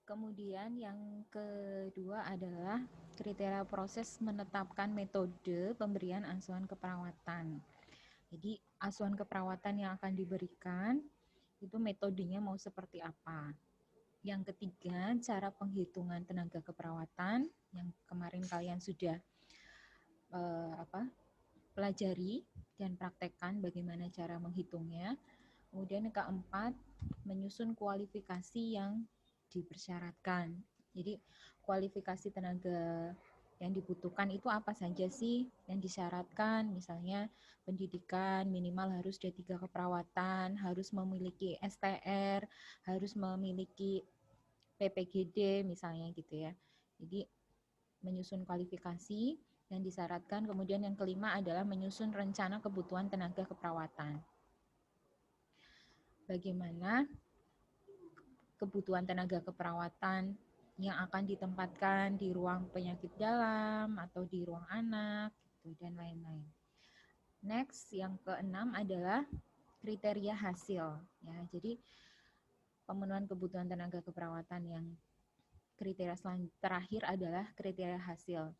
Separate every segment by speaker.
Speaker 1: Kemudian yang kedua adalah kriteria proses menetapkan metode pemberian asuhan keperawatan. Jadi asuhan keperawatan yang akan diberikan itu metodenya mau seperti apa. Yang ketiga, cara penghitungan tenaga keperawatan yang kemarin kalian sudah pelajari dan praktekkan bagaimana cara menghitungnya. Kemudian yang keempat, menyusun kualifikasi yang dipersyaratkan. Jadi kualifikasi tenaga yang dibutuhkan itu apa saja sih yang disyaratkan, misalnya pendidikan minimal harus D3 keperawatan, harus memiliki STR, harus memiliki PPGD misalnya gitu ya. Jadi menyusun kualifikasi yang disyaratkan. Kemudian yang kelima adalah menyusun rencana kebutuhan tenaga keperawatan. Bagaimana kebutuhan tenaga keperawatan yang akan ditempatkan di ruang penyakit dalam atau di ruang anak gitu, dan lain-lain. Next, yang keenam adalah kriteria hasil. Ya, jadi pemenuhan kebutuhan tenaga keperawatan yang kriteria terakhir adalah kriteria hasil.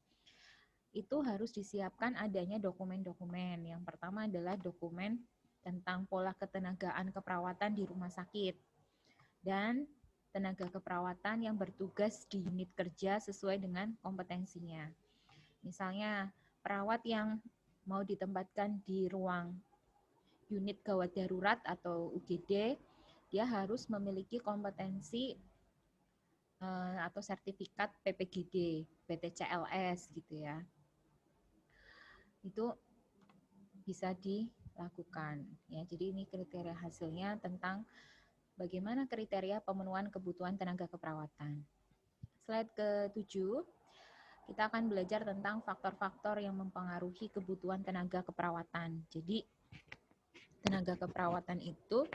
Speaker 1: Itu harus disiapkan adanya dokumen-dokumen. Yang pertama adalah dokumen tentang pola ketenagaan keperawatan di rumah sakit dan tenaga keperawatan yang bertugas di unit kerja sesuai dengan kompetensinya. Misalnya, perawat yang mau ditempatkan di ruang unit gawat darurat atau UGD, dia harus memiliki kompetensi atau sertifikat PPGD, PTCLS gitu ya. Itu bisa dilakukan ya. Jadi ini kriteria hasilnya tentang bagaimana kriteria pemenuhan kebutuhan tenaga keperawatan. Slide ke-7, kita akan belajar tentang faktor-faktor yang mempengaruhi kebutuhan tenaga keperawatan. Jadi tenaga keperawatan itu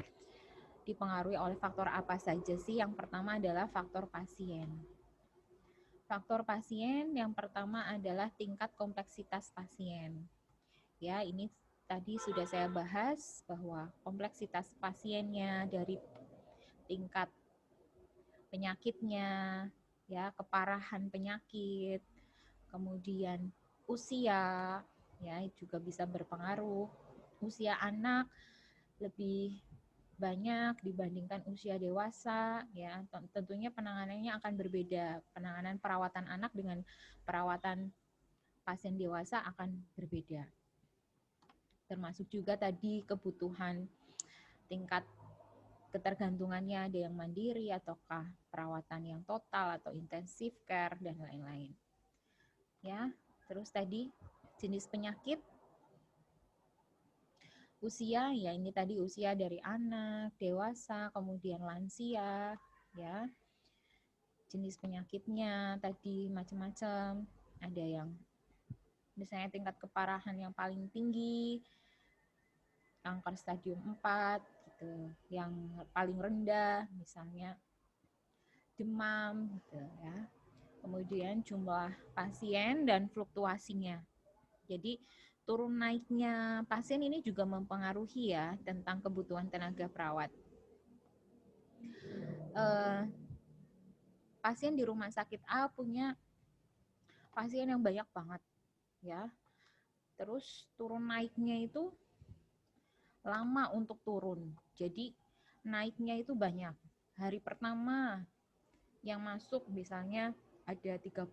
Speaker 1: dipengaruhi oleh faktor apa saja sih? Yang pertama adalah faktor pasien. Faktor pasien yang pertama adalah tingkat kompleksitas pasien. Ya, ini tadi sudah saya bahas bahwa kompleksitas pasiennya dari tingkat penyakitnya, ya, keparahan penyakit, kemudian usia, ya, juga bisa berpengaruh. Usia anak lebih banyak dibandingkan usia dewasa, ya, tentunya penanganannya akan berbeda. Penanganan perawatan anak dengan perawatan pasien dewasa akan berbeda. Termasuk juga tadi kebutuhan tingkat ketergantungannya, ada yang mandiri ataukah perawatan yang total atau intensif care dan lain-lain. Ya, terus tadi jenis penyakit, usia, ya ini tadi usia dari anak, dewasa, kemudian lansia, ya. Jenis penyakitnya tadi macam-macam, ada yang misalnya tingkat keparahan yang paling tinggi, kanker stadium 4 gitu, yang paling rendah misalnya demam gitu ya. Kemudian jumlah pasien dan fluktuasinya. Jadi turun naiknya pasien ini juga mempengaruhi ya tentang kebutuhan tenaga perawat. Pasien di rumah sakit A punya pasien yang banyak banget ya. Terus turun naiknya itu lama untuk turun. Jadi naiknya itu banyak. Hari pertama yang masuk misalnya ada 30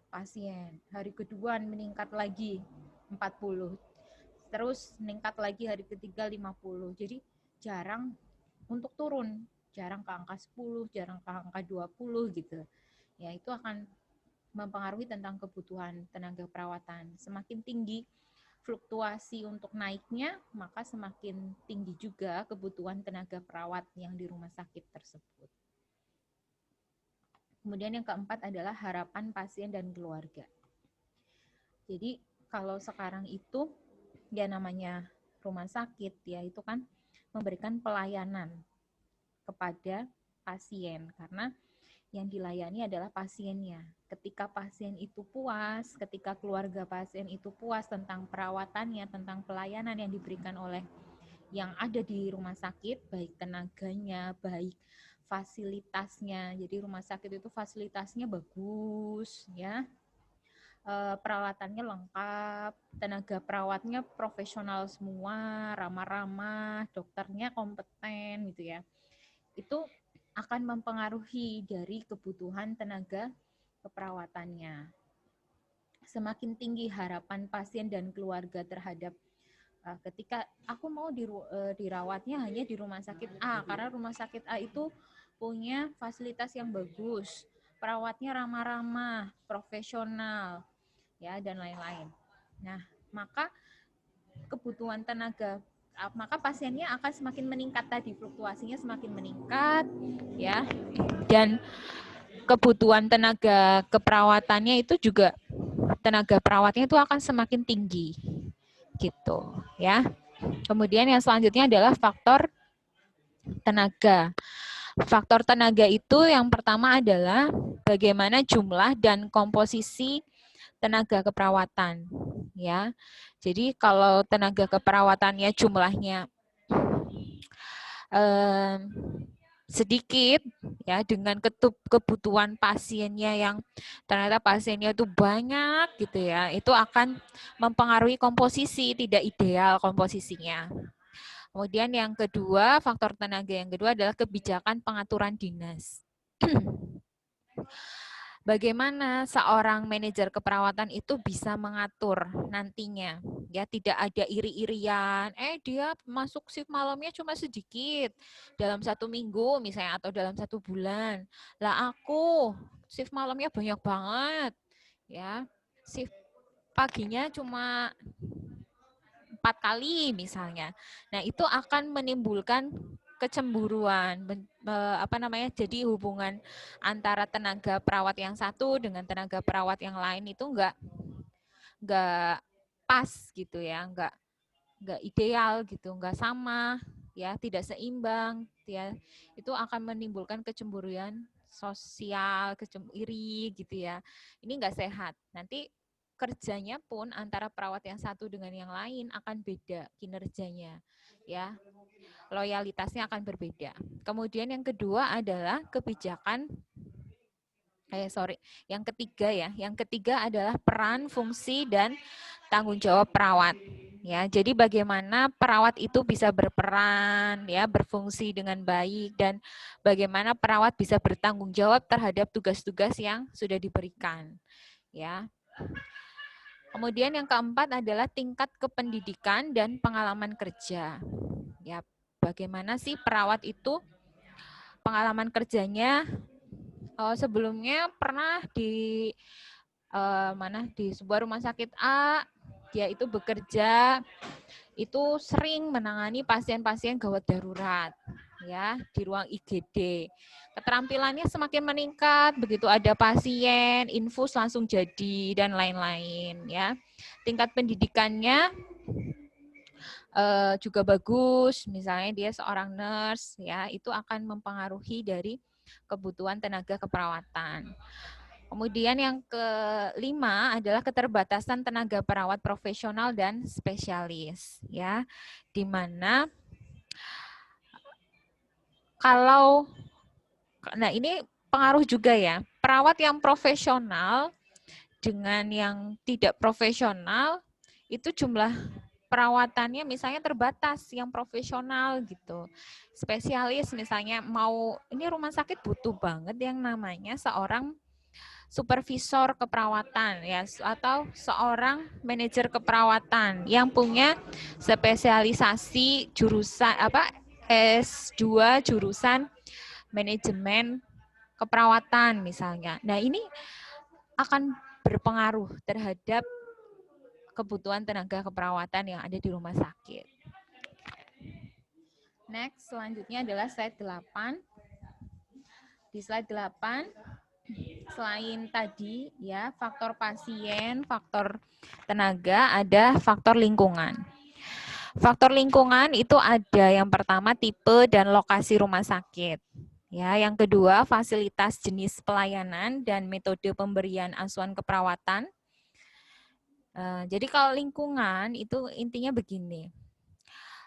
Speaker 1: pasien. Hari kedua meningkat lagi 40. Terus meningkat lagi hari ketiga 50. Jadi jarang untuk turun. Jarang ke angka 10, jarang ke angka 20 gitu. Ya, itu akan mempengaruhi tentang kebutuhan tenaga perawatan. Semakin tinggi fluktuasi untuk naiknya, maka semakin tinggi juga kebutuhan tenaga perawat yang di rumah sakit tersebut. Kemudian yang keempat adalah harapan pasien dan keluarga. Jadi kalau sekarang itu ya namanya rumah sakit ya itu kan memberikan pelayanan kepada pasien karena yang dilayani adalah pasiennya. Ketika pasien itu puas, ketika keluarga pasien itu puas tentang perawatannya, tentang pelayanan yang diberikan oleh yang ada di rumah sakit, baik tenaganya, baik fasilitasnya. Jadi rumah sakit itu fasilitasnya bagus, ya. Peralatannya lengkap, tenaga perawatnya profesional semua, ramah-ramah, dokternya kompeten gitu ya. Itu akan mempengaruhi dari kebutuhan tenaga keperawatannya. Semakin tinggi harapan pasien dan keluarga terhadap ketika aku mau dirawatnya hanya di rumah sakit A, karena rumah sakit A itu punya fasilitas yang bagus, perawatnya ramah-ramah, profesional, ya, dan lain-lain. Nah, maka kebutuhan tenaga, maka pasiennya akan semakin meningkat tadi, fluktuasinya semakin meningkat, ya, dan kebutuhan tenaga keperawatannya itu juga, tenaga perawatnya itu akan semakin tinggi, gitu, ya. Kemudian yang selanjutnya adalah faktor tenaga. Faktor tenaga itu yang pertama adalah bagaimana jumlah dan komposisi tenaga keperawatan, ya. Jadi kalau tenaga keperawatannya jumlahnya sedikit, ya, dengan kebutuhan pasiennya yang ternyata pasiennya itu banyak gitu ya, itu akan mempengaruhi komposisi, tidak ideal komposisinya. Kemudian yang kedua, faktor tenaga yang kedua adalah kebijakan pengaturan dinas. Bagaimana seorang manajer keperawatan itu bisa mengatur nantinya, ya, tidak ada iri-irian, dia masuk shift malamnya cuma sedikit dalam 1 minggu misalnya atau dalam 1 bulan, lah aku shift malamnya banyak banget, ya, shift paginya cuma 4 kali misalnya. Nah, itu akan menimbulkan kecemburuan, jadi hubungan antara tenaga perawat yang satu dengan tenaga perawat yang lain itu enggak pas gitu ya, enggak ideal gitu, enggak sama, ya, tidak seimbang, ya. Itu akan menimbulkan kecemburuan sosial, iri gitu ya. Ini enggak sehat. Nanti kerjanya pun antara perawat yang satu dengan yang lain akan beda kinerjanya, ya. Loyalitasnya akan berbeda. Kemudian yang kedua adalah kebijakan yang ketiga ya. Yang ketiga adalah peran, fungsi dan tanggung jawab perawat. Ya, jadi bagaimana perawat itu bisa berperan, ya, berfungsi dengan baik, dan bagaimana perawat bisa bertanggung jawab terhadap tugas-tugas yang sudah diberikan, ya. Kemudian yang keempat adalah tingkat kependidikan dan pengalaman kerja. Ya, bagaimana sih perawat itu pengalaman kerjanya? Sebelumnya pernah di di sebuah rumah sakit A, dia itu bekerja, itu sering menangani pasien-pasien gawat darurat, ya, di ruang IGD. Keterampilannya semakin meningkat, begitu ada pasien, infus langsung jadi, dan lain-lain, ya. Tingkat pendidikannya juga bagus, misalnya dia seorang nurse, ya, itu akan mempengaruhi dari kebutuhan tenaga keperawatan. Kemudian yang kelima adalah keterbatasan tenaga perawat profesional dan spesialis, ya, di mana nah ini pengaruh juga ya, perawat yang profesional dengan yang tidak profesional itu jumlah perawatannya misalnya terbatas, yang profesional gitu. Spesialis misalnya ini rumah sakit butuh banget yang namanya seorang supervisor keperawatan, ya, atau seorang manajer keperawatan yang punya spesialisasi jurusan S2 jurusan manajemen keperawatan misalnya. Nah, ini akan berpengaruh terhadap kebutuhan tenaga keperawatan yang ada di rumah sakit. Next, selanjutnya adalah slide 8. Di slide 8, selain tadi ya faktor pasien, faktor tenaga, ada faktor lingkungan. Faktor lingkungan itu ada yang pertama tipe dan lokasi rumah sakit. Ya, yang kedua fasilitas, jenis pelayanan dan metode pemberian asuhan keperawatan. Jadi kalau lingkungan itu intinya begini.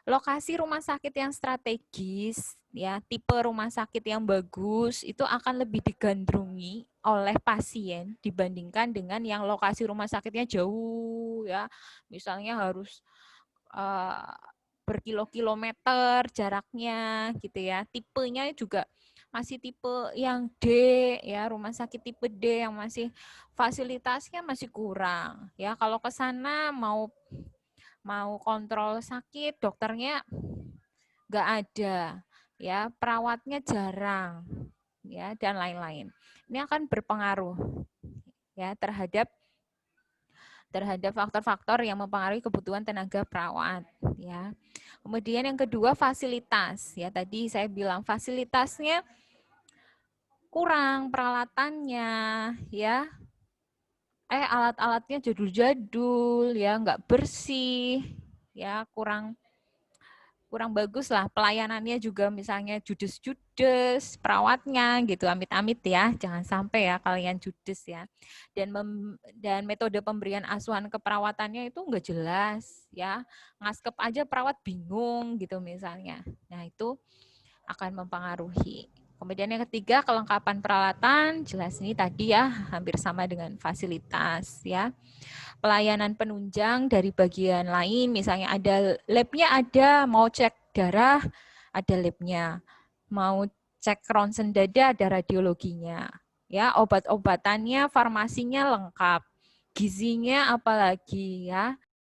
Speaker 1: lokasi rumah sakit yang strategis, ya, tipe rumah sakit yang bagus itu akan lebih digandrungi oleh pasien dibandingkan dengan yang lokasi rumah sakitnya jauh, ya. Misalnya harus berkilo-kilometer jaraknya gitu ya. Tipenya juga masih tipe yang D, ya, rumah sakit tipe D yang masih fasilitasnya masih kurang, ya. Kalau ke sana mau kontrol sakit, dokternya nggak ada, ya, perawatnya jarang, ya, dan lain-lain. Ini akan berpengaruh, ya, terhadap faktor-faktor yang mempengaruhi kebutuhan tenaga perawat, ya. Kemudian yang kedua fasilitas, ya, tadi saya bilang fasilitasnya kurang, peralatannya, ya, alat-alatnya jadul-jadul, ya, nggak bersih, ya, kurang bagus lah, pelayanannya juga misalnya judes-judes, perawatnya gitu, amit-amit ya, jangan sampai ya kalian judes ya. Dan metode pemberian asuhan keperawatannya itu nggak jelas ya, ngaskep aja perawat bingung gitu misalnya. Nah itu akan mempengaruhi. Kemudian yang ketiga, kelengkapan peralatan, jelas ini tadi ya, hampir sama dengan fasilitas ya. Pelayanan penunjang dari bagian lain, misalnya ada labnya ada, mau cek darah, ada labnya. Mau cek ronsen dada, ada radiologinya. Ya, obat-obatannya, farmasinya lengkap. Gizinya apalagi ya,